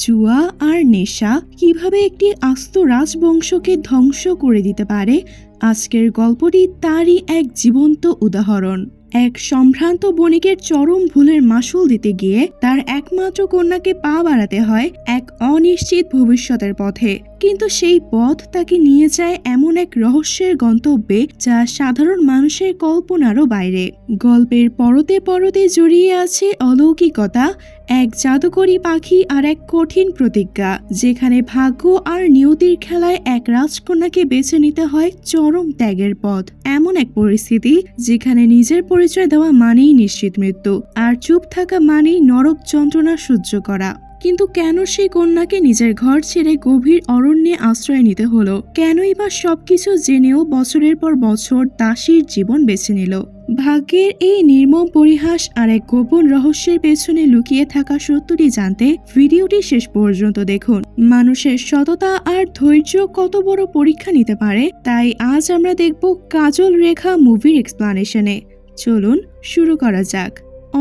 জুয়া আর নেশা কিভাবে একটি আস্ত রাজবংশকে ধ্বংস করে দিতে পারে, আজকের গল্পটি তারই এক জীবন্ত উদাহরণ। এক সম্ভ্রান্ত বণিকের চরম ভুলের মাসুল দিতে গিয়ে তার একমাত্র কন্যাকে পা বাড়াতে হয় এক অনিশ্চিত ভবিষ্যতের পথে। কিন্তু সেই পথ তাকে নিয়ে যায় এমন এক রহস্যের গন্তব্যে যা সাধারণ মানুষের কল্পনারও বাইরে। গল্পের পরতে পরতে জড়িয়ে আছে অলৌকিকতা, এক জাদুকরী পাখি আর এক কঠিন প্রতিজ্ঞা, যেখানে ভাগ্য আর নিয়তির খেলায় এক রাজকন্যাকে বেছে নিতে হয় চরম ত্যাগের পথ। এমন এক পরিস্থিতি যেখানে নিজের পরিচয় দেওয়া মানেই নিশ্চিত মৃত্যু, আর চুপ থাকা মানেই নরক যন্ত্রণা সহ্য করা। কিন্তু কেন সেই কন্যাকে নিজের ঘর ছেড়ে গভীর অরণ্যে আশ্রয় নিতে হলো? কেনই বা সবকিছু জেনেও বছরের পর বছর দাসীর জীবন বেছে নিল? ভাগ্যের এই নির্মম পরিহাস আর এক গোপন রহস্যের পেছনে লুকিয়ে থাকা সত্যটি জানতে ভিডিওটি শেষ পর্যন্ত দেখুন। মানুষের সততা আর ধৈর্য কত বড় পরীক্ষা নিতে পারে, তাই আজ আমরা দেখব কাজল রেখা মুভির এক্সপ্লানেশনে। চলুন শুরু করা যাক।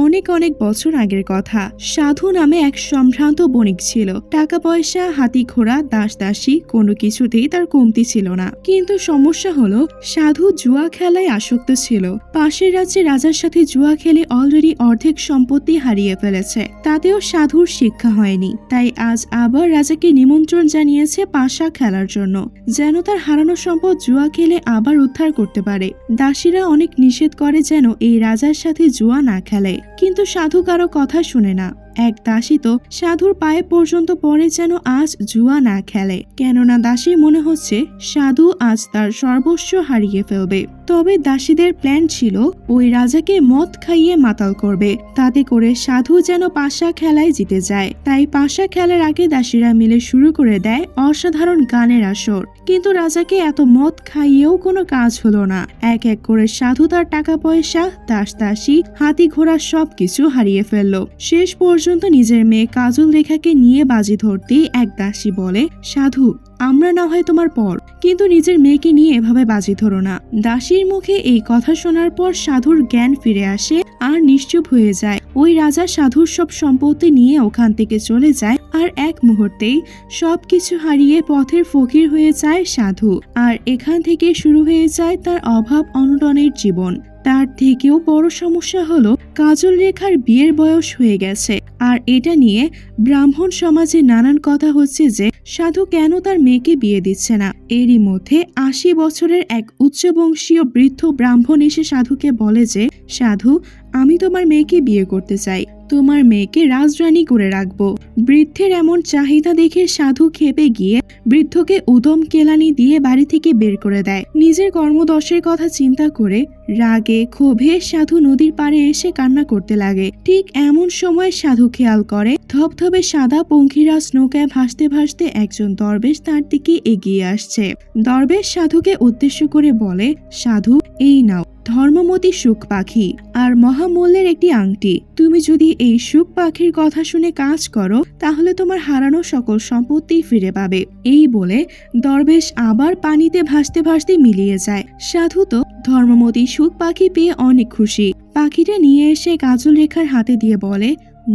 অনেক অনেক বছর আগের কথা। সাধু নামে এক সম্ভ্রান্ত বণিক ছিল। টাকা পয়সা, হাতি ঘোড়া, দাস দাসী কোনো কিছুতেই তার কমতি ছিল না। কিন্তু সমস্যা হলো, সাধু জুয়া খেলায় আসক্ত ছিল। পাশের রাজ্যে রাজার সাথে জুয়া খেলে অলরেডি অর্ধেক সম্পত্তি হারিয়ে ফেলেছে। তাতেও সাধুর শিক্ষা হয়নি, তাই আজ আবার রাজাকে নিমন্ত্রণ জানিয়েছে পাশা খেলার জন্য, যেন তার হারানো সম্পদ জুয়া খেলে আবার উদ্ধার করতে পারে। দাসীরা অনেক নিষেধ করে যেন এই রাজার সাথে জুয়া না খেলে, কিন্তু সাধু কারো কথা শুনে না। এক দাসী তো সাধুর পায়ে পর্যন্ত পড়ে যেন আজ জুয়া না খেলে, কেননা দাসীর মনে হচ্ছে সাধু আজ তার সর্বস্ব হারিয়ে ফেলবে। তবে দাসীদের প্ল্যান ছিল ওই রাজাকে মদ খাইয়ে মাতাল করবে, তাতে করে সাধু যেন পাশা খেলায় জিতে যায়। তাই পাশা খেলার আগে দাসীরা মিলে শুরু করে দেয় অসাধারণ গানের আসর। কিন্তু রাজাকে এত মদ খাইয়েও কোনো কাজ হলো না। এক এক করে সাধু তার টাকা পয়সা, দাস দাসী, হাতি ঘোড়া সবকিছু হারিয়ে ফেললো। শেষ পর্যন্ত নিজের মেয়ে কাজল রেখাকে নিয়ে বাজি ধরতেই এক দাসী বলে, সাধু আমরা না হয় তোমার পর, কিন্তু নিজের মেয়েকে নিয়ে এভাবে বাজি ধরো না। দাসীর মুখে এই কথা শোনার পর সাধুর জ্ঞান ফিরে আসে আর নিশ্চুপ হয়ে যায়। ওই রাজা সাধুর সব সম্পত্তি নিয়ে ওখান থেকে চলে যায়, আর এক মুহূর্তেই সবকিছু হারিয়ে পথের ফকির হয়ে যায় সাধু। আর এখান থেকে শুরু হয়ে যায় তার অভাব অনটনের জীবন। তার থেকেও বড় সমস্যা হলো, কাজল রেখার বিয়ের বয়স হয়ে গেছে, আর এটা নিয়ে ব্রাহ্মণ সমাজে নানান কথা হচ্ছে যে সাধু কেন তার মেয়েকে বিয়ে দিচ্ছে না। এরই মধ্যে 80 বছরের এক উচ্চবংশীয় বৃদ্ধ ব্রাহ্মণ এসে সাধুকে বলে যে, সাধু আমি তোমার মেয়েকে বিয়ে করতে চাই, তোমার মেয়েকে রাজরানী করে রাখবো। বৃদ্ধের এমন চাহিদা দেখে সাধু ক্ষেপে গিয়ে বৃদ্ধকে উদম কেলানি দিয়ে বাড়ি থেকে বের করে দেয়। নিজের কর্মদশের কথা চিন্তা করে রাগে ক্ষোভে সাধু নদীর পাড়ে এসে কান্না করতে লাগে। ঠিক এমন সময় সাধু খেয়াল করে ধবধবে সাদা পঙ্খিরাজ নৌকায় ভাসতে ভাসতে একজন দরবেশ তার দিকে এগিয়ে আসছে। দরবেশ সাধুকে উদ্দেশ্য করে বলে, সাধু এই নাও ধর্মমতী সুখ পাখি আর মহামূল্যের একটি আংটি। তুমি যদি এই সুখ পাখির কথা শুনে কাজ করো, তাহলে তোমার হারানো সকল সম্পত্তি ফিরে পাবে। এই বলে দরবেশ আবার পানিতে ভাসতে ভাসতে মিলিয়ে যায়। সাধু তো ধর্মমতী সুখ পাখি পেয়ে অনেক খুশি। পাখিটা নিয়ে এসে কাজল রেখার হাতে দিয়ে বলে,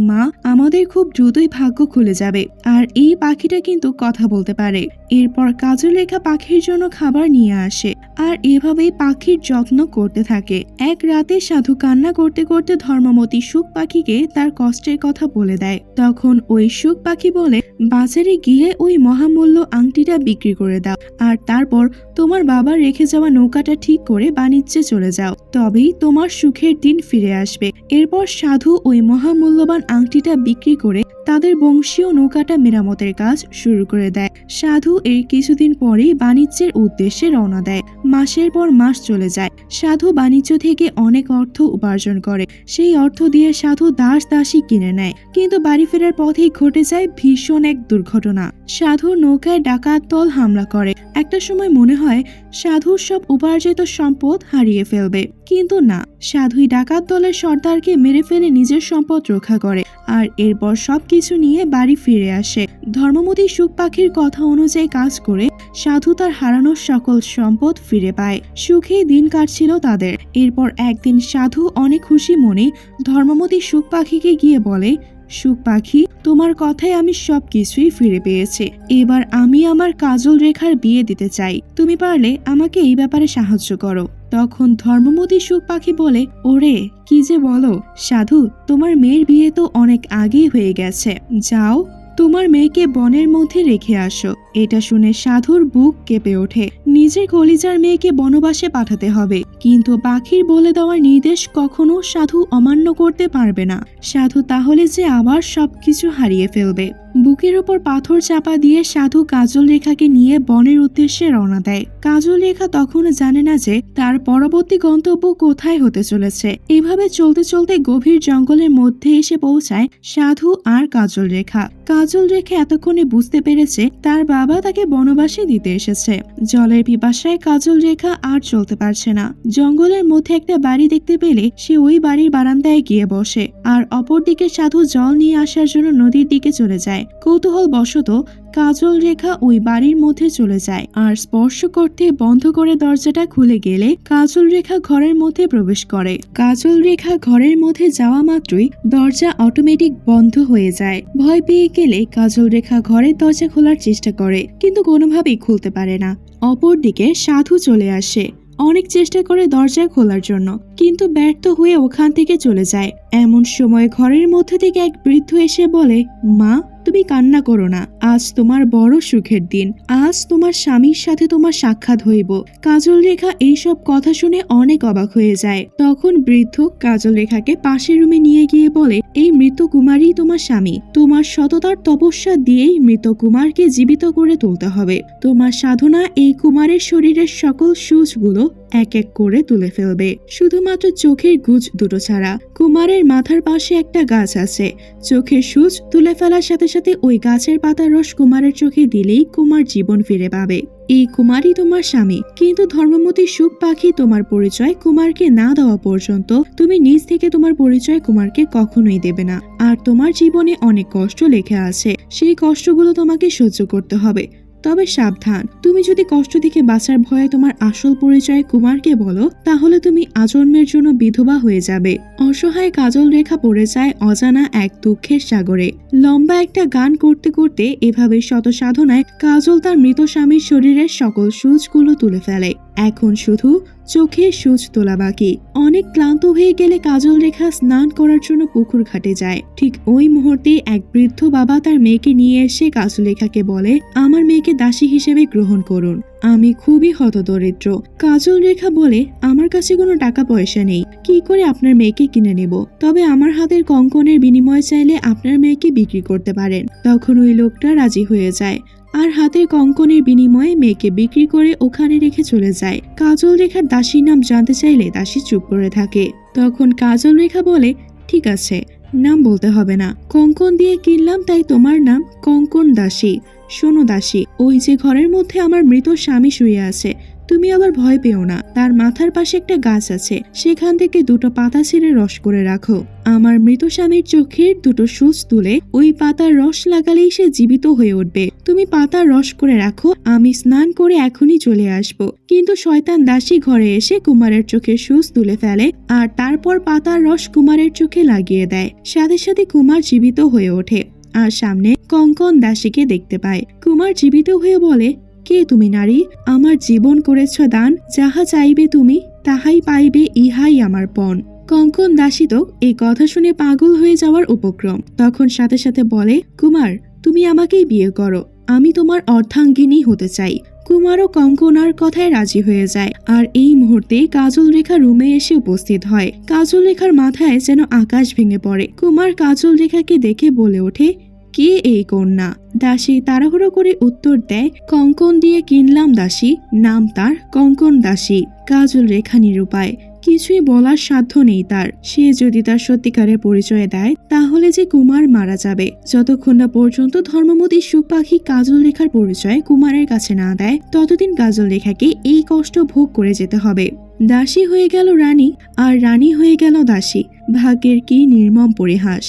মা আমাদের খুব দ্রুতই ভাগ্য খুলে যাবে, আর এই পাখিটা কিন্তু কথা বলতে পারে। এরপর কাজল রেখা পাখির জন্য খাবার নিয়ে আসে, আর এভাবেই পাখির যত্ন করতে থাকে। এক রাতে সাধু কান্না করতে করতে ধর্মমতী সুখ পাখিকে তার কষ্টের কথা বলে দেয়। তখন ওই সুখ পাখি বলে, বাজারে গিয়ে ওই মহামূল্য আংটিটা বিক্রি করে দাও, আর তারপর তোমার বাবার রেখে যাওয়া নৌকাটা ঠিক করে বাণিজ্যে চলে যাও, তবেই তোমার সুখের দিন ফিরে আসবে। এরপর সাধু ওই মহামূল্যবান আংটিটা বিক্রি করে তাদের বংশীয় নৌকাটা মেরামতের কাজ শুরু করে দেয়। সাধু এর কিছুদিন পরেই বাণিজ্যের উদ্দেশ্যে রওনা দেয়। মাসের পর মাস চলে যায়। সাধু বাণিজ্য থেকে অনেক অর্থ উপার্জন করে। সেই অর্থ দিয়ে সাধু দাস দাসী কিনে নেয়। কিন্তু বাড়ি ফেরার পথেই ঘটে যায় ভীষণ এক দুর্ঘটনা। সাধুর নৌকায় ডাকাত দল হামলা করে। একটা সময় মনে হয় সাধুর সব উপার্জিত সম্পদ হারিয়ে ফেলবে, কিন্তু না, সাধুই ডাকাত দলের সর্দারকে মেরে ফেলে নিজের সম্পদ রক্ষা করে, আর এরপর সবকিছু নিয়ে বাড়ি ফিরে আসে। ধর্মমতী সুখ পাখির কথা অনুযায়ী কাজ করে সাধু তার হারানো সকল সম্পদ ফিরে পায়। সুখেই দিন কাটছিল তাদের। এরপর একদিন সাধু অনেক খুশি মনে ধর্মমতী সুখ পাখিকে গিয়ে বলে, সুখ পাখি, তোমার কথায় আমি সবকিছুই ফিরে পেয়েছি। এবার আমি আমার কাজল রেখার বিয়ে দিতে চাই, তুমি পারলে আমাকে এই ব্যাপারে সাহায্য করো। তখন ধর্মমতী সুখ পাখি বলে, ওরে কি যে বলো সাধু, তোমার মেয়ের বিয়ে তো অনেক আগেই হয়ে গেছে, যাও তোমার মেয়েকে বনের মধ্যে রেখে আসো। এটা শুনে সাধুর বুক কেঁপে ওঠে। নিজের কলিজার মেয়েকে বনবাসে পাঠাতে হবে, কিন্তু পাখির বলে দেওয়ার নির্দেশ কখনো সাধু অমান্য করতে পারবে না। সাধু তাহলে যে আবার সবকিছু হারিয়ে ফেলবে। বুকের ওপর পাথর চাপা দিয়ে সাধু কাজল রেখাকে নিয়ে বনের উদ্দেশ্যে রওনা দেয়। কাজল রেখা তখনও জানে না যে তার পরবর্তী গন্তব্য কোথায় হতে চলেছে। এভাবে চলতে চলতে গভীর জঙ্গলের মধ্যে এসে পৌঁছায় সাধু আর কাজল রেখা। কাজল রেখা এতক্ষণে বুঝতে পেরেছে তার বাবা তাকে বনবাসে দিতে এসেছে। জলের পিপাসায় কাজল রেখা আর চলতে পারছে না। জঙ্গলের মধ্যে একটা বাড়ি দেখতে পেলে সে ওই বাড়ির বারান্দায় গিয়ে বসে, আর অপরদিকে সাধু জল নিয়ে আসার জন্য নদীর দিকে চলে যায়। কৌতূহল বশত কাজল রেখা ওই বাড়ির মধ্যে চলে যায়, আর স্পর্শ করতে বন্ধ করে দরজাটা খুলে গেলে কাজল রেখা ঘরের মধ্যে প্রবেশ করে। কাজল রেখা ঘরের মধ্যে যাওয়া মাত্রই দরজা অটোমেটিক বন্ধ হয়ে যায়। ভয় পেয়ে গেলে কাজল রেখা ঘরের দরজা খোলার চেষ্টা করে, কিন্তু কোনোভাবেই খুলতে পারে না। অপরদিকে সাধু চলে আসে, অনেক চেষ্টা করে দরজা খোলার জন্য, কিন্তু ব্যর্থ হয়ে ওখান থেকে চলে যায়। এমন সময় ঘরের মধ্যে থেকে এক বৃদ্ধ এসে বলে, মা তুমি কান্না করো না, আজ তোমার বড় সুখের দিন, আজ তোমার স্বামীর সাথে তোমার সাক্ষাৎ হইব। কাজল রেখা এইসব কথা শুনে অনেক অবাক হয়ে যায়। তখন বৃদ্ধ কাজল রেখাকে পাশের রুমে নিয়ে গিয়ে বলে, এই মৃত কুমারই তোমার স্বামী, তোমার সততার তপস্যা দিয়েই মৃত কুমারকে জীবিত করে তুলতে হবে। তোমার সাধনা এই কুমারের শরীরের সকল সূচগুলো এক এক করে তুলে ফেলবে, শুধুমাত্র চোখের গুজ দুটো ছাড়া। কুমারের মাথার পাশে একটা গাছ আছে, চোখের সূচ তুলে ফেলার সাথে সাথে ওই গাছের পাতার রস কুমারের চোখে দিলেই কুমার জীবন ফিরে পাবে। এই কুমারই তোমার স্বামী, কিন্তু ধর্মমতী সুখ পাখি তোমার পরিচয় কুমারকে না দেওয়া পর্যন্ত তুমি নিজ থেকে তোমার পরিচয় কুমারকে কখনোই দেবে না। আর তোমার জীবনে অনেক কষ্ট লেখা আছে, সেই কষ্টগুলো তোমাকে সহ্য করতে হবে। তবে সাবধান, তুমি যদি কষ্ট থেকে বাঁচার ভয়ে তোমার আসল পরিচয় কুমারকে বলো, তাহলে তুমি আজন্মের জন্য বিধবা হয়ে যাবে। অসহায় কাজল রেখা পড়ে যায় অজানা এক দুঃখের সাগরে। লম্বা একটা গান করতে করতে এভাবে শত সাধনায় কাজল তার মৃত স্বামীর শরীরের সকল সূচগুলো তুলে ফেলে। এখন শুধু চোখে সূচ তোলা বাকি। অনেক ক্লান্ত হয়ে গেলে কাজল রেখা স্নান করার জন্য পুকুর ঘাটে যায়। ঠিক ওই মুহূর্তে এক বৃদ্ধ বাবা তার মেয়েকে নিয়ে এসে কাজল রেখাকে বলে, আমার মেয়েকে দাসী হিসেবে গ্রহণ করুন, আমি খুবই হতদরিদ্র। কাজল রেখা বলে, আমার কাছে কোনো টাকা পয়সা নেই, কি করে আপনার মেয়েকে কিনে নেব? তবে আমার হাতের কঙ্কনের বিনিময়ে চাইলে আপনার মেয়েকে বিক্রি করতে পারেন। তখন ওই লোকটা রাজি হয়ে যায়, আর হাতের কঙ্কনের বিনিময়ে মেয়েকে বিক্রি করে ওখানে রেখে চলে যায়। কাজল রেখার দাসীর নাম জানতে চাইলে দাসী চুপ করে থাকে। তখন কাজল রেখা বলে, ঠিক আছে, নাম বলতে হবে না, কঙ্কন দিয়ে কিনলাম তাই তোমার নাম কঙ্কন দাসী। শোনো দাসী, ওই যে ঘরের মধ্যে আমার মৃত স্বামী শুয়ে আছে, তুমি আবার ভয় পেও না। তার মাথার পাশে একটা গাছ আছে, সেখান থেকে দুটো পাতা ছিঁড়ে রস করে রাখো। আমার মৃত স্বামীর চোখের দুটো সূচ তুলে ওই পাতার রস লাগালেই সে জীবিত হয়ে উঠবে। তুমি পাতার রস করে রাখো, আমি স্নান করে এখনই চলে আসব। কিন্তু শয়তান দাসী ঘরে এসে কুমারের চোখের সূচ তুলে ফেলে, আর তারপর পাতার রস কুমারের চোখে লাগিয়ে দেয়। সাথে সাথে কুমার জীবিত হয়ে ওঠে, আর সামনে কঙ্কন দাসীকে দেখতে পায়। কুমার জীবিত হয়ে বলে, কে তুমি নারী? আমার জীবন করেছ দান, যাহা চাইবে তুমি তাহাই পাইবে, ইহাই আমার পণ। কঙ্কন দাসী তো এই কথা শুনে পাগল হয়ে যাওয়ার উপক্রম। তখন সাথে সাথে বলে, কুমার তুমি আমাকেই বিয়ে করো, আমি তোমার অর্ধাঙ্গিনী হতে চাই। কুমারও কঙ্কনার কথায় রাজি হয়ে যায়। আর এই মুহূর্তে কাজল রেখা রুমে এসে উপস্থিত হয়। কাজল রেখার মাথায় যেন আকাশ ভেঙে পড়ে। কুমার কাজল রেখাকে দেখে বলে ওঠে, কে এই কন্যা? দাসী তাড়াহুড়ো করে উত্তর দেয়, কঙ্কন দিয়ে কিনলাম দাসী, নাম তার কঙ্কন দাসী। কাজল রেখা নিরুপায়, কিছুই বলার সাধ্য নেই তার। সে যদি তার সত্যিকারের পরিচয় দেয় তাহলে যে কুমার মারা যাবে। যতক্ষণ না পর্যন্ত ধর্মমতী সুখ পাখি কাজল রেখার পরিচয় কুমারের কাছে না দেয়, ততদিন কাজল রেখাকে এই কষ্ট ভোগ করে যেতে হবে। দাসী হয়ে গেল রানী, আর রানী হয়ে গেল দাসী। ভাগ্যের কি নির্মম পরিহাস।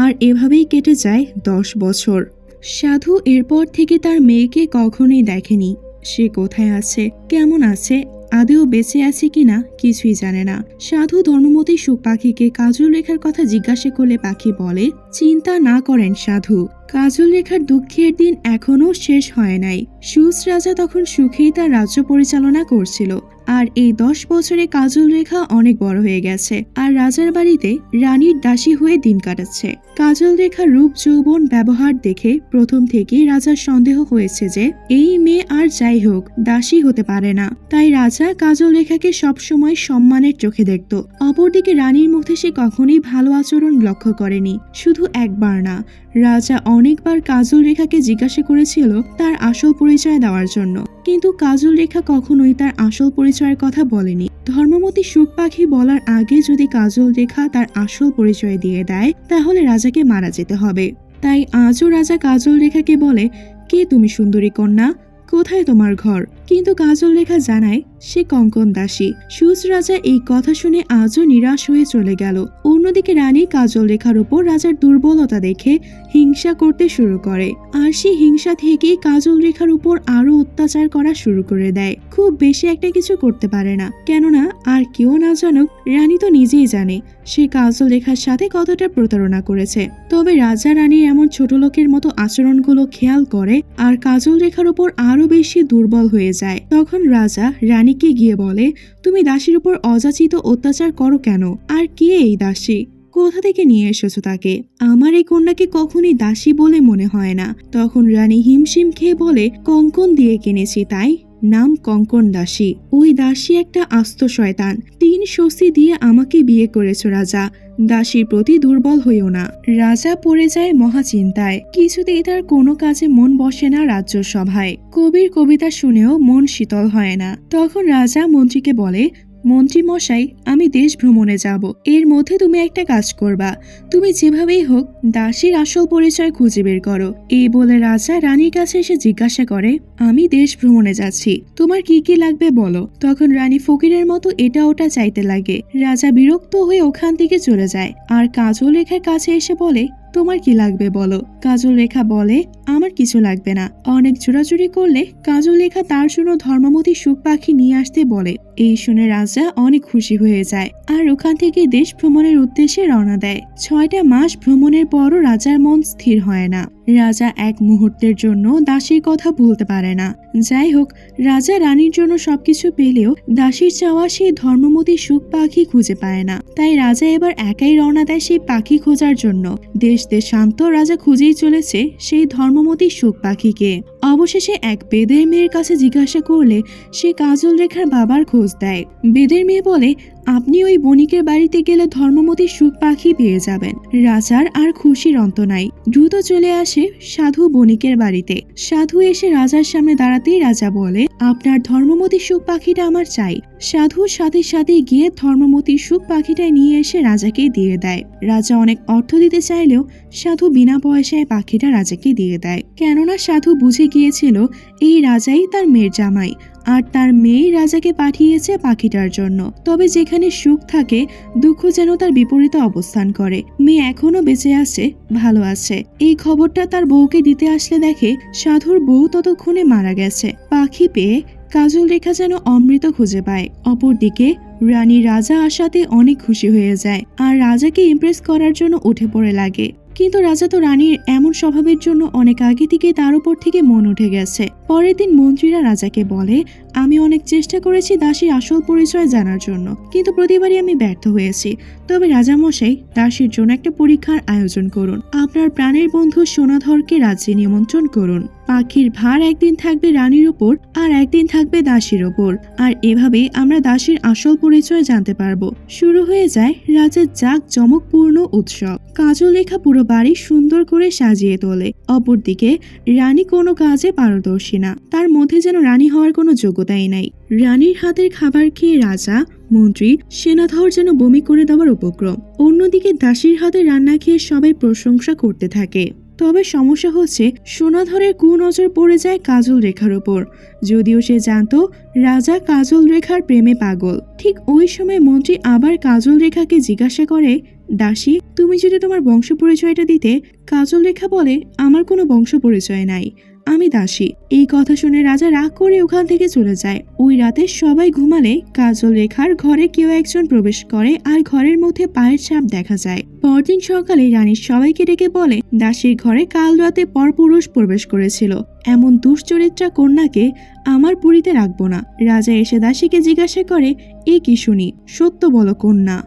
আর এভাবেই কেটে যায় 10 বছর। সাধু এরপর থেকে তার মেয়েকে কখনোই দেখেনি। সে কোথায় আছে, কেমন আছে, আদেও বেঁচে আছে কিনা কিছুই জানে না। সাধু ধর্মমতী সুখ পাখিকে কাজল রেখার কথা জিজ্ঞাসা করলে পাখি বলে, চিন্তা না করেন সাধু, কাজল রেখার দুঃখের দিন এখনো শেষ হয় নাই। সুজ রাজা তখন সুখেই তার রাজ্য পরিচালনা করছিল, আর এই 10 বছরে কাজল রেখা অনেক বড় হয়ে গেছে আর রাজার বাড়িতে রানীর দাসী হয়ে দিন কাটাচ্ছে। কাজল রেখার রূপ যৌবন ব্যবহার দেখে প্রথম থেকেই রাজার সন্দেহ হয়েছে যে এই মেয়ে আর যাই হোক দাসী হতে পারে না। তাই রাজা কাজল রেখাকে সবসময় সম্মানের চোখে দেখত। অপরদিকে রানীর মধ্যে সে কখনোই ভালো আচরণ লক্ষ্য করেনি। শুধু একবার না, রাজা অনেকবার কাজল রেখাকে জিজ্ঞাসা করেছিল তার আসল পরিচয় দেওয়ার জন্য, কিন্তু কাজল রেখা কখনোই তার আসল পরিচয়ের কথা বলেনি। ধর্মমতী সুখ পাখি বলার আগে যদি কাজল রেখা তার আসল পরিচয় দিয়ে দেয় তাহলে রাজাকে মারা যেতে হবে। তাই আজও রাজা কাজল রেখাকে বলে, কে তুমি সুন্দরী কন্যা, কোথায় তোমার ঘর? কিন্তু কাজল রেখা জানায় সে কঙ্কন দাসী। সুজ রাজা এই কথা শুনে আজও নিরাশ হয়ে চলে গেল। অন্যদিকে রানী কাজল রেখার উপর রাজার দুর্বলতা দেখে হিংসা করতে শুরু করে, আর সেই হিংসা থেকেই কাজল রেখার উপর আরো অত্যাচার করা শুরু করে দেয়। খুব বেশি একটা কিছু করতে পারে না, কেননা আর কেউ না জানুক রানী তো নিজেই জানে সে কাজল রেখার সাথে কতটা প্রতারণা করেছে। তবে রাজা রানীর এমন ছোট লোকের মতো আচরণগুলো খেয়াল করে আর কাজল রেখার উপর আরো বেশি দুর্বল হয়ে যায়। তখন রাজা রানীকে গিয়ে বলে, তুমি দাসীর উপর অযাচিত অত্যাচার করো কেন? আর কে এই দাসী? কোথা থেকে নিয়ে এসেছো তাকে? আমার এই কন্যাকে কখনই দাসী বলে মনে হয় না। তখন রানী হিমশিম খেয়ে বলে, কঙ্কন দিয়ে কিনেছি, তাই নাম কঙ্কন দাসী। ওই দাসী একটা আস্ত শয়তান। 3 ষষ্ঠী দিয়ে আমাকে বিয়ে করেছো রাজা, দাসীর প্রতি দুর্বল হইও না। রাজা পড়ে যায় মহাচিন্তায়। কিছুতেই তার কোনো কাজে মন বসে না রাজ্যসভায়। কবির কবিতা শুনেও মন শীতল হয় না। তখন রাজা মন্ত্রীকে বলে, মন্ত্রী মশাই, আমি দেশ ভ্রমণে যাব, এর মধ্যে তুমি একটা কাজ করবা। তুমি যেভাবেই হোক দাসীর আসল পরিচয় খুঁজে বের করো। এই বলে রাজা রানীর কাছে এসে জিজ্ঞাসা করে, আমি দেশ ভ্রমণে যাচ্ছি, তোমার কি কি লাগবে বলো। তখন রানী ফকিরের মতো এটা ওটা চাইতে লাগে। রাজা বিরক্ত হয়ে ওখান থেকে চলে যায় আর কাজল রেখার কাছে এসে বলে, তোমার কি লাগবে বলো। কাজল রেখা বলে, আমার কিছু লাগবে না। অনেক জোরাজুরি করলে কাজল রেখা তার জন্য ধর্মমতী সুখ পাখি নিয়ে আসতে বলে। এই শুনে রাজা অনেক খুশি হয়ে যায় আর ওখান থেকে দেশ ভ্রমণের উদ্দেশ্যে রওনা দেয়। 6টা মাস ভ্রমণের পরও রাজার মন স্থির হয় না। রাজা এক মুহূর্তের জন্য দাসীর কথা ভুলতে পারে না। যাই হোক, রাজা রানীর জন্য সবকিছু পেলেও দাসীর চাওয়া সেই ধর্মমতী সুখ পাখি খুঁজে পায় না। তাই রাজা এবার একাই রওনা দেয় সেই পাখি খোঁজার জন্য। দেশ শান্ত রাজা খুঁজেই চলেছে সেই ধর্মমতী সুখ পাখিকে। অবশেষে এক বেদের মেয়ের কাছে জিজ্ঞাসা করলে সে কাজল রেখার বাবার খোঁজ দেয়। বেদের মেয়ে বলে, আপনি ওই বণিকের বাড়িতে গেলে ধর্মমতী সুখ পাখি পেয়ে যাবেন। রাজার আর খুশির অন্ত নাই। দ্রুত চলে আসে সাধু বণিকের বাড়িতে। সাধু এসে রাজার সামনে দাঁড়াতেই রাজা বলে, আপনার ধর্মমতী সুখ পাখিটা আমার চাই। সাধু সাথে সাথে গিয়ে ধর্মমতী সুখ পাখিটা নিয়ে এসে রাজাকে দিয়ে দেয়। রাজা অনেক অর্থ দিতে চাইলেও সাধু বিনা পয়সায় পাখিটা রাজাকে দিয়ে দেয়, কেননা সাধু বুঝে গিয়েছিল এই রাজাই তার মেয়ের জামাই আর তার মেয়ে রাজাকে পাঠিয়েছে পাখিটার জন্য। তবে যেখানে সুখ থাকে দুঃখ যেন তার বিপরীতে অবস্থান করে। মেয়ে এখনো বেঁচে আছে, ভালো আছে। এই খবরটা তার বউকে দিতে আসলে দেখে সাধুর বউ ততক্ষণে মারা গেছে। পাখি পেয়ে কাজল রেখা যেন অমৃত খুঁজে পায়। অপরদিকে রানী রাজা আসাতে অনেক খুশি হয়ে যায় আর রাজাকে ইমপ্রেস করার জন্য উঠে পড়ে লাগে। কিন্তু রাজা তো রানীর এমন স্বভাবের জন্য অনেক আগে থেকে তার উপর থেকে মন উঠে গেছে। পরের দিন মন্ত্রীরা রাজাকে বলে, আমি অনেক চেষ্টা করেছি দাসীর আসল পরিচয় জানার জন্য, কিন্তু প্রতিবারই আমি ব্যর্থ হয়েছি। তবে রাজামশাই, দাসীর জন্য একটা পরীক্ষার আয়োজন করুন। আপনার প্রাণের বন্ধু সোনাধরকে রাজ্যে নিমন্ত্রণ করুন। পাখির ভার একদিন থাকবে রানীর ওপর আর একদিন থাকবে দাসীর ওপর, আর এভাবে আমরা দাসীর আসল পরিচয় জানতে পারবো। শুরু হয়ে যায় রাজের জাঁকজমকপূর্ণ উৎসব। কাজল রেখা পুরো বাড়ি সুন্দর করে সাজিয়ে তোলে। অপরদিকে রানী কোনো কাজে পারদর্শী না, তার মধ্যে যেন রানী হওয়ার কোনো যোগ্যতাই নাই। রানীর হাতের খাবার খেয়ে রাজা, মন্ত্রী, সেনাধর যেন বমি করে দেওয়ার উপক্রম। অন্যদিকে দাসীর হাতে রান্না খেয়ে সবাই প্রশংসা করতে থাকে। তবে সমস্যা হচ্ছে সোনাধরের কুনজর পড়ে যায় কাজল রেখার উপর। যদিও সে জানতো রাজা কাজল রেখার প্রেমে পাগল। ঠিক ওই সময় মন্ত্রী আবার কাজল রেখাকে জিজ্ঞাসা করে, দাসী, তুমি যদি তোমার বংশ পরিচয়টা দিতে। কাজল রেখা বলে, আমার কোনো বংশ পরিচয় নাই, আমি দাসী। এই কথা শুনে রাজা রাগ করে ওখান থেকে চলে যায়। ওই রাতে সবাই ঘুমালে কাজল রেখার ঘরে কেউ একজন প্রবেশ করে আর ঘরের মধ্যে পায়ের ছাপ দেখা যায়। পরদিন সকালে রানীর সবাইকে ডেকে বলে দাসীর ঘরে কাল রাতে পরপুরুষ প্রবেশ করেছিল। এমন দুশ্চরিত্রা কন্যাকে আমার পুরীতে রাখবো না। রাজা এসে দাসীকে জিজ্ঞাসা করে, এ কি শুনি, সত্য বলো কন্যা।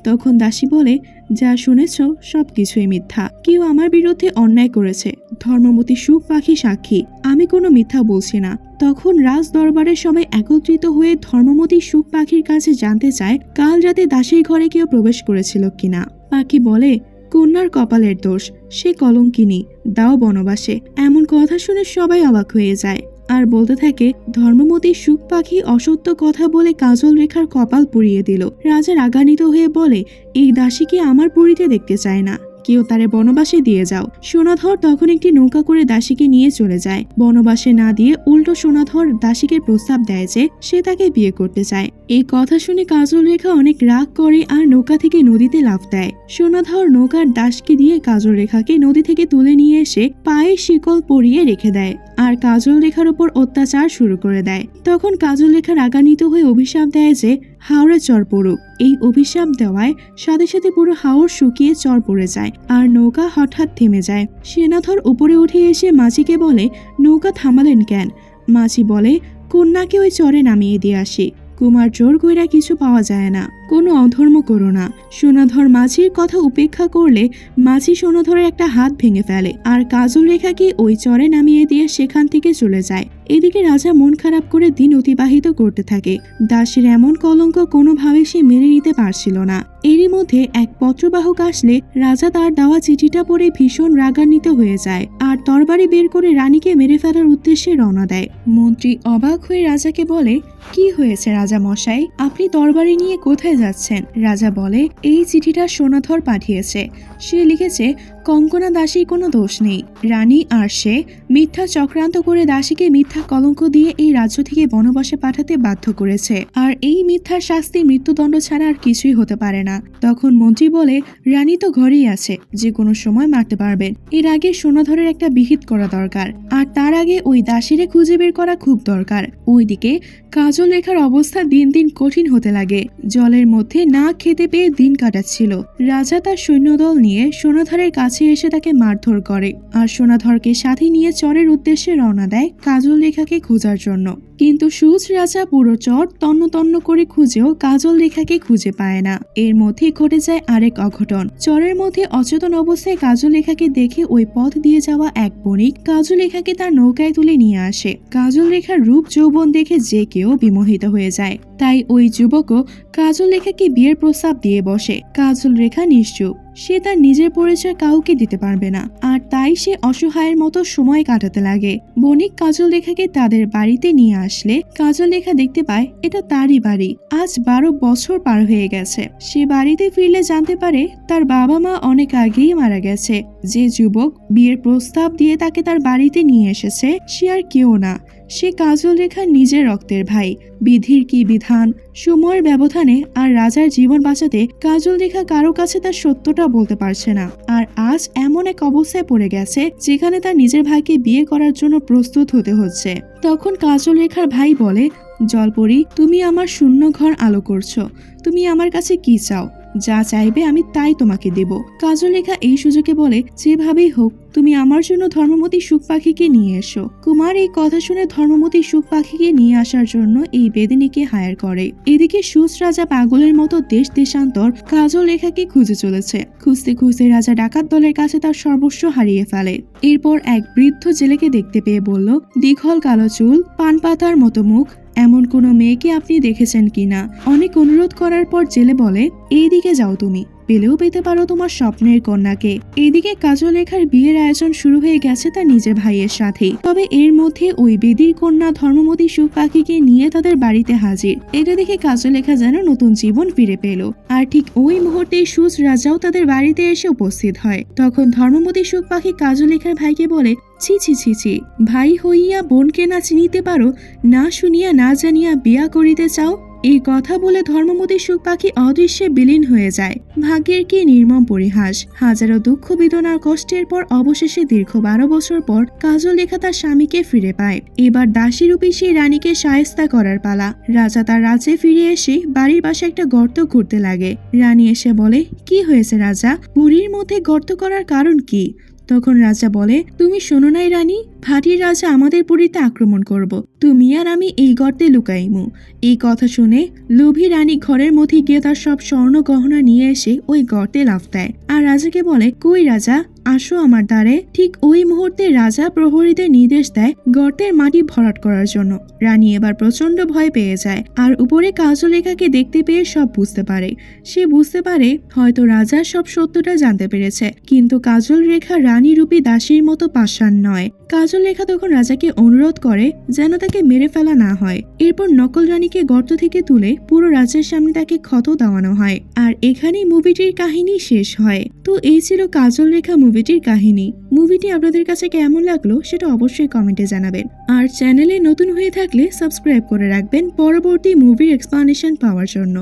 তখন দাসী বলে, যা শুনেছ সবকিছুই মিথ্যা। কেউ আমার বিরুদ্ধে অন্যায় করেছে, ধর্মমতী সুখ পাখি সাক্ষী, আমি কোনো মিথ্যা বলছি না। তখন রাজ দরবারের সবাই একত্রিত হয়ে ধর্মমতী সুখ পাখির কাছে জানতে চায় কাল রাতে দাসীর ঘরে কেউ প্রবেশ করেছিল কিনা। পাখি বলে, কন্যার কপালের দোষ, সে কলঙ্কিনী, দাও বনবাসে। এমন কথা শুনে সবাই অবাক হয়ে যায় আর বলতে থাকে, ধর্মমতী সুখ পাখি অসত্য কথা বলে কাজল রেখার কপাল পুড়িয়ে দিল। রাজা রাগান্বিত হয়ে বলে, এই দাসীকে আমার পুরীতে দেখতে চায় না, কেউ তারে বনবাসে দিয়ে যাও। সোনাধর তখন একটি নৌকা করে দাসীকে নিয়ে চলে যায়। বনবাসে না দিয়ে উল্টো সোনাধর দাসীকে প্রস্তাব দেয় যে সে তাকে বিয়ে করতে চায়। এই কথা শুনে কাজল রেখা অনেক রাগ করে আর নৌকা থেকে নদীতে লাফ দেয়। সোনাধর নৌকার দাসকে দিয়ে কাজল রেখাকে নদী থেকে তুলে নিয়ে এসে পায়ে শিকল পরিয়ে রেখে দেয় আর কাজল রেখার উপর অত্যাচার শুরু করে দেয়। তখন কাজল রেখা রাগান্বিত হয়ে অভিশাপ দেয় যে হাওড়ে চর পড়ুক। এই অভিশাপ দেওয়ায় সাথে সাথে পুরো হাওর শুকিয়ে চর পড়ে যায় আর নৌকা হঠাৎ থেমে যায়। সেনাধর উপরে উঠে এসে মাঝিকে বলে, নৌকা থামালেন কেন? মাঝি বলে, কন্যাকে ওই চরে নামিয়ে দিয়ে আসি। কুমার জোর কইরা কিছু পাওয়া যায় না, কোনো অধর্ম করো না। সোনাধর মাঝির কথা উপেক্ষা করলে মাঝি সোনাধরের একটা হাত ভেঙে ফেলে আর কাজল রেখাকে ওই চরে নামিয়ে দিয়ে সেখান থেকে চলে যায়। এদিকে রাজা মন খারাপ করে দিন অতিবাহিত করতে থাকে। দাসীর এমন কলঙ্ক কোনোভাবে সে মেনে নিতে পারছিল না। এরই মধ্যে এক পত্রবাহক আসলে রাজা তার দেওয়া চিঠিটা পড়ে ভীষণ রাগান্বিত হয়ে যায় আর তরবারি বের করে রানীকে মেরে ফেলার উদ্দেশ্যে রওনা দেয়। মন্ত্রী অবাক হয়ে রাজাকে বলে, কি হয়েছে রাজা মশাই, আপনি তরবারি নিয়ে কোথায় যাচ্ছেন? রাজা বলে, এই চিঠিটা সোনাধর পাঠিয়েছে। সে লিখেছে কঙ্কনা দাসীর কোনো দোষ নেই। রানী আর সে মিথ্যা চক্রান্ত করে দাসীকে মিথ্যা কলঙ্ক দিয়ে এই রাজ্য থেকে বনবাসে পাঠাতে বাধ্য করেছে আর এই মিথ্যার শাস্তি মৃত্যুদণ্ড ছাড়া আর কিছুই হতে পারে না। তখন মন্ত্রী বলে, রানী তো ঘরেই আছে, যে কোনো সময় মারতে পারবেন। এর আগে সোনাধরের একটা বিহিত করা দরকার আর তার আগে ওই দাসীরে খুঁজে বের করা খুব দরকার। ওইদিকে কাজল রেখার অবস্থা দিন দিন কঠিন হতে লাগে। জলের মধ্যে না খেতে পেয়ে দিন কাটাচ্ছিল। রাজা তার সৈন্যদল নিয়ে সোনাধরের কাছে এসে তাকে মারধর করে আর সোনাধরকে সাথে নিয়ে চরের উদ্দেশ্যে রওনা দেয় কাজল রেখাকে খোঁজার জন্য। কিন্তু সুজ রাজা পুরো চর তন্ন তন্ন করে খুঁজেও কাজল রেখাকে খুঁজে পায় না। এর মধ্যে ঘটে যায় আরেক অঘটন। চরের মধ্যে অচেতন অবস্থায় কাজল রেখাকে দেখে ওই পথ দিয়ে যাওয়া এক বণিক কাজল রেখাকে তার নৌকায় তুলে নিয়ে আসে। কাজল রেখার রূপ যৌবন দেখে যে কেউ বিমোহিত হয়ে যায়, তাই ওই যুবকও কাজল রেখাকে বিয়ের প্রস্তাব দিয়ে বসে। কাজল রেখা নিশ্চুপ, সে তার নিজের পরিচয় কাউকে দিতে পারবে না আর তাই সে অসহায়ের মতো সময় কাটাতে লাগে। বণিক কাজল রেখাকে তাদের বাড়িতে নিয়ে আসলে কাজল রেখা দেখতে পায় এটা তারই বাড়ি। আজ 12 বছর পার হয়ে গেছে। সে বাড়িতে ফিরলে জানতে পারে তার বাবা মা অনেক আগেই মারা গেছে। যে যুবক বিয়ের প্রস্তাব দিয়ে তাকে তার বাড়িতে নিয়ে এসেছে সে আর কেউ না, সে কাজল রেখার নিজের রক্তের ভাই। বিধির কি বিধান, সময়ের ব্যবধানে আর রাজার জীবন বাঁচাতে কাজল রেখা কারো কাছে তার সত্যটা বলতে পারছে না আর আজ এমন এক অবস্থায় পড়ে গেছে যেখানে তার নিজের ভাইকে বিয়ে করার জন্য প্রস্তুত হতে হচ্ছে। তখন কাজল রেখার ভাই বলে, জলপরি, তুমি আমার শূন্য ঘর আলো করছো, তুমি আমার কাছে কি চাও? যা চাইবে আমি তাই তোমাকে দেব। কাজল রেখা এই সুযোগে বলে, যেভাবেই হোক তুমি আমার জন্য ধর্মমতী সুখ পাখিকে নিয়ে এসো। কুমার এই কথা শুনে ধর্মমতী সুখ পাখিকে নিয়ে আসার জন্য এই বেদিনীকে হায়ার করে। এদিকে সুজ রাজা পাগলের মতো দেশ দেশান্তর কাজল রেখাকে খুঁজে চলেছে। খুঁজতে খুঁজতে রাজা ডাকাত দলের কাছে তার সর্বস্ব হারিয়ে ফেলে। এরপর এক বৃদ্ধ জেলেকে দেখতে পেয়ে বলল, দীঘল কালো চুল, পান পাতার মতো মুখ, এমন কোনো মেয়েকে আপনি দেখেছেন কিনা? অনেক অনুরোধ করার পর জেলে বলে, এইদিকে যাও, তুমি পেলেও পেতে পারো তোমার স্বপ্নের কন্যাকে। এদিকে কাজল রেখার বিয়ের আয়োজন শুরু হয়ে গেছে তার নিজের ভাইয়ের সাথে। তবে এর মধ্যে ওই বেদির কন্যা ধর্মমতী সুখ পাখিকে নিয়ে তাদের বাড়িতে হাজির। এটা দেখে কাজল রেখা যেন নতুন জীবন ফিরে পেল। আর ঠিক ওই মুহূর্তে সুজ রাজাও তাদের বাড়িতে এসে উপস্থিত হয়। তখন ধর্মমতী সুখ পাখি কাজল রেখার ভাইকে বলে, ছি ছি ছি ছি, ভাই হইয়া বোনকে না চিনিতে পারো, না শুনিয়া না জানিয়া বিয়া করিতে চাও? এই কথা বলে ধর্মমতী সুখ পাখি অদৃশ্যে বিলীন হয়ে যায়। ভাগ্যের কি নির্মম পরিহাস। হাজারো দুঃখ বেদনার কষ্টের পর অবশেষে দীর্ঘ 12 বছর পর কাজলরেখা তার স্বামীকে ফিরে পায়। এবার দাসীরূপী সেই রানীকে শায়েস্তা করার পালা। রাজা তার রাজ্যে ফিরে এসে বাড়ির পাশে একটা গর্ত করতে লাগে। রানী এসে বলে, কি হয়েছে রাজা, পুরীর মধ্যে গর্ত করার কারণ কি? তখন রাজা বলে, তুমি শোনো নাই রানী, ভাটির রাজা আমাদের পুরীতে আক্রমণ করব, তুমি আর আমি এই গর্তে লুকাইমু। এই কথা শুনে লোভী রানী ঘরের মধ্যে গিয়ে তার সব স্বর্ণ গহনা নিয়ে এসে ওই গর্তে লাফ দেয় আর রাজাকে বলে, কই রাজা, আসো আমার দ্বারে। ঠিক ওই মুহূর্তে রাজা প্রহরীদের নির্দেশ দেয় গর্তের মাটি ভরাট করার জন্য। রানী এবার প্রচন্ড ভয় পেয়ে যায় আর উপরে কাজলরেখাকে দেখতে পেয়ে সব বুঝতে পারে। সে বুঝতে পারে হয়তো রাজা সব সত্যটা জানতে পেরেছে, কিন্তু কাজলরেখা রানী রূপী দাসীর মতো পাষাণ নয়। কাজলরেখা তখন রাজাকে অনুরোধ করে যেন তাকে মেরে ফেলা না হয়। এরপর নকল রানীকে গর্ত থেকে তুলে পুরো রাজ্যের সামনে তাকে ক্ষত দেওয়ানো হয়। আর এখানেই মুভিটির কাহিনী শেষ হয়। তো এই ছিল কাজলরেখা মুভিটির কাহিনী। মুভিটি আপনাদের কাছে কেমন লাগলো সেটা অবশ্যই কমেন্টে জানাবেন। আর চ্যানেলে নতুন হয়ে থাকলে সাবস্ক্রাইব করে রাখবেন পরবর্তী মুভির এক্সপ্লানেশন পাওয়ার জন্য।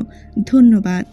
ধন্যবাদ।